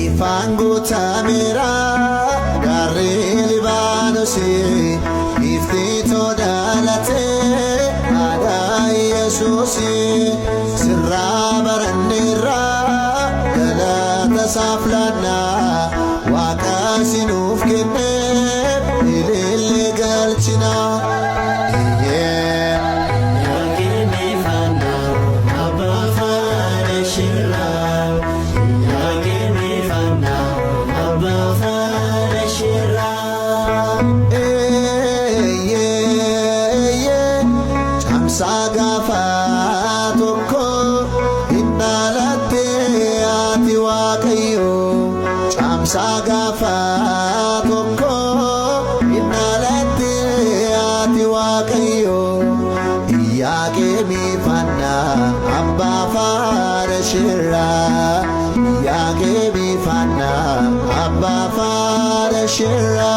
Ifangutamira garri Libaanosi iftito dalate ada Yesusi sirra barandira galata saflana waqasinuf kenne ilille galchina Sagafa tokko innalatte ati waaqayyo camsa gafa tokko innalatte ati waaqayyo Iyyaqeemi fanna amba farashira Iyyaqeemi fanna amba farashira